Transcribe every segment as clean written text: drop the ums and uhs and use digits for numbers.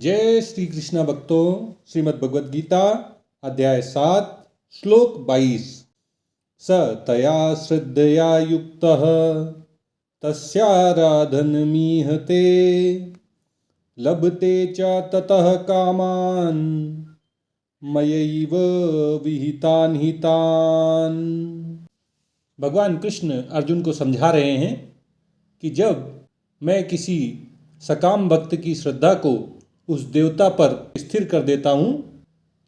जय श्री कृष्ण भक्तों। श्रीमद् भगवद गीता अध्याय 7 श्लोक 22। स तया श्रद्धया युक्तः तस्याराधनमीहते लभते च ततः कामान् मयैव विहितान् हितान्। भगवान कृष्ण अर्जुन को समझा रहे हैं कि जब मैं किसी सकाम भक्त की श्रद्धा को उस देवता पर स्थिर कर देता हूँ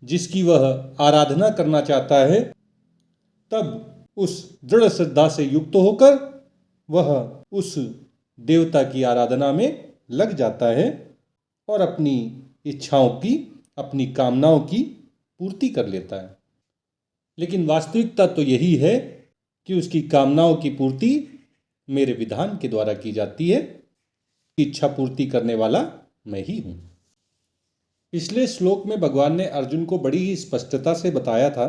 जिसकी वह आराधना करना चाहता है, तब उस दृढ़ श्रद्धा से युक्त होकर वह उस देवता की आराधना में लग जाता है और अपनी इच्छाओं की, अपनी कामनाओं की पूर्ति कर लेता है। लेकिन वास्तविकता तो यही है कि उसकी कामनाओं की पूर्ति मेरे विधान के द्वारा की जाती है। इच्छा पूर्ति करने वाला मैं ही हूँ। पिछले श्लोक में भगवान ने अर्जुन को बड़ी ही स्पष्टता से बताया था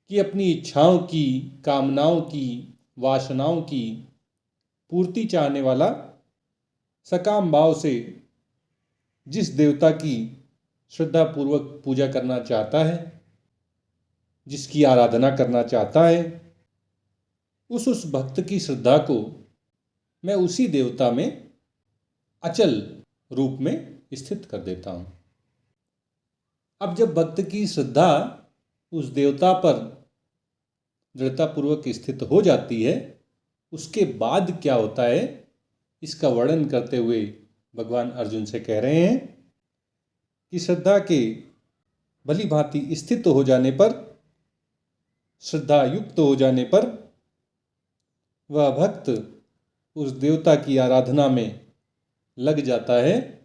कि अपनी इच्छाओं की, कामनाओं की, वासनाओं की पूर्ति चाहने वाला सकाम भाव से जिस देवता की श्रद्धापूर्वक पूजा करना चाहता है, जिसकी आराधना करना चाहता है, उस भक्त की श्रद्धा को मैं उसी देवता में अचल रूप में स्थित कर देता हूँ। अब जब भक्त की श्रद्धा उस देवता पर दृढ़तापूर्वक स्थित हो जाती है, उसके बाद क्या होता है, इसका वर्णन करते हुए भगवान अर्जुन से कह रहे हैं कि श्रद्धा के भली भांति स्थित हो जाने पर, श्रद्धा युक्त हो जाने पर वह भक्त उस देवता की आराधना में लग जाता है,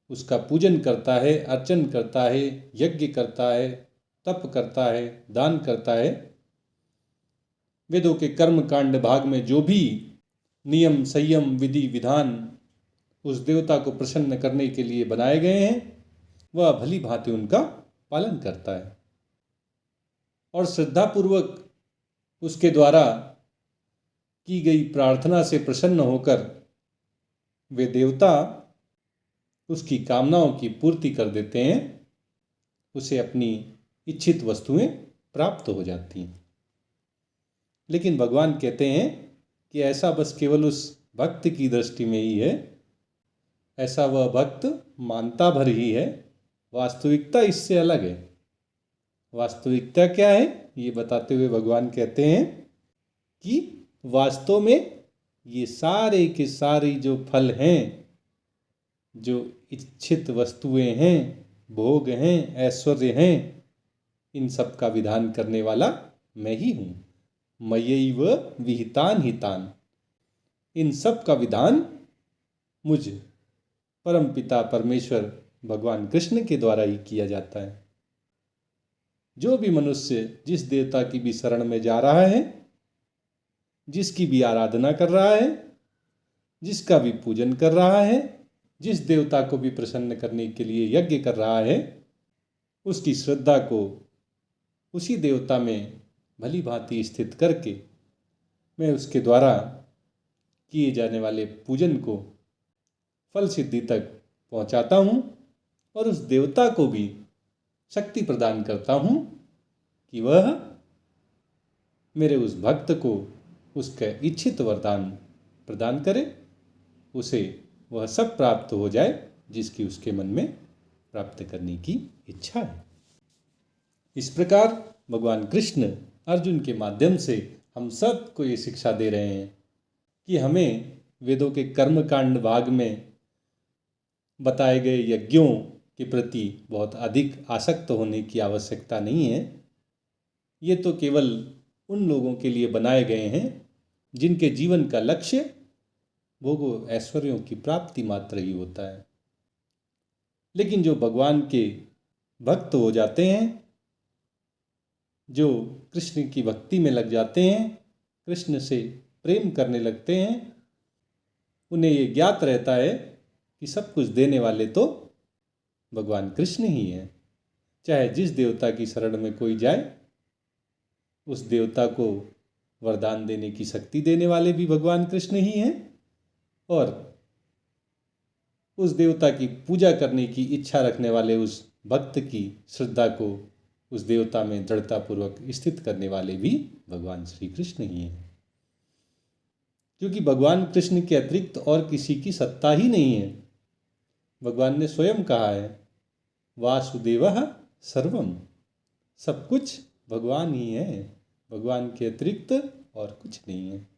उसका पूजन करता है, अर्चन करता है, यज्ञ करता है, तप करता है, दान करता है। वेदों के कर्म कांड भाग में जो भी नियम, संयम, विधि, विधान उस देवता को प्रसन्न करने के लिए बनाए गए हैं, वह भली भांति उनका पालन करता है और श्रद्धापूर्वक उसके द्वारा की गई प्रार्थना से प्रसन्न होकर वे देवता उसकी कामनाओं की पूर्ति कर देते हैं, उसे अपनी इच्छित वस्तुएं प्राप्त हो जाती हैं। लेकिन भगवान कहते हैं कि ऐसा बस केवल उस भक्त की दृष्टि में ही है, ऐसा वह भक्त मानता भर ही है। वास्तविकता इससे अलग है। वास्तविकता क्या है, ये बताते हुए भगवान कहते हैं कि वास्तव में ये सारे के सारे जो फल हैं, जो इच्छित वस्तुएं हैं, भोग हैं, ऐश्वर्य हैं, इन सब का विधान करने वाला मैं ही हूँ। मयैव विहितान् हितान्। इन सब का विधान मुझ परमपिता परमेश्वर भगवान कृष्ण के द्वारा ही किया जाता है। जो भी मनुष्य जिस देवता की भी शरण में जा रहा है, जिसकी भी आराधना कर रहा है, जिसका भी पूजन कर रहा है, जिस देवता को भी प्रसन्न करने के लिए यज्ञ कर रहा है, उसकी श्रद्धा को उसी देवता में भली भांति स्थित करके मैं उसके द्वारा किए जाने वाले पूजन को फल सिद्धि तक पहुंचाता हूं और उस देवता को भी शक्ति प्रदान करता हूं कि वह मेरे उस भक्त को उसका इच्छित वरदान प्रदान करे, उसे वह सब प्राप्त हो जाए जिसकी उसके मन में प्राप्त करने की इच्छा है। इस प्रकार भगवान कृष्ण अर्जुन के माध्यम से हम सब को ये शिक्षा दे रहे हैं कि हमें वेदों के कर्म कांड भाग में बताए गए यज्ञों के प्रति बहुत अधिक आसक्त होने की आवश्यकता नहीं है। ये तो केवल उन लोगों के लिए बनाए गए हैं जिनके जीवन का लक्ष्य भोगों, ऐश्वर्यों की प्राप्ति मात्र ही होता है। लेकिन जो भगवान के भक्त हो जाते हैं, जो कृष्ण की भक्ति में लग जाते हैं, कृष्ण से प्रेम करने लगते हैं, उन्हें ये ज्ञात रहता है कि सब कुछ देने वाले तो भगवान कृष्ण ही हैं। चाहे जिस देवता की शरण में कोई जाए, उस देवता को वरदान देने की शक्ति देने वाले भी भगवान कृष्ण ही हैं और उस देवता की पूजा करने की इच्छा रखने वाले उस भक्त की श्रद्धा को उस देवता में दृढ़तापूर्वक स्थित करने वाले भी भगवान श्री कृष्ण ही हैं। क्योंकि भगवान कृष्ण के अतिरिक्त और किसी की सत्ता ही नहीं है। भगवान ने स्वयं कहा है, वासुदेवः सर्वम, सब कुछ भगवान ही है, भगवान के अतिरिक्त और कुछ नहीं है।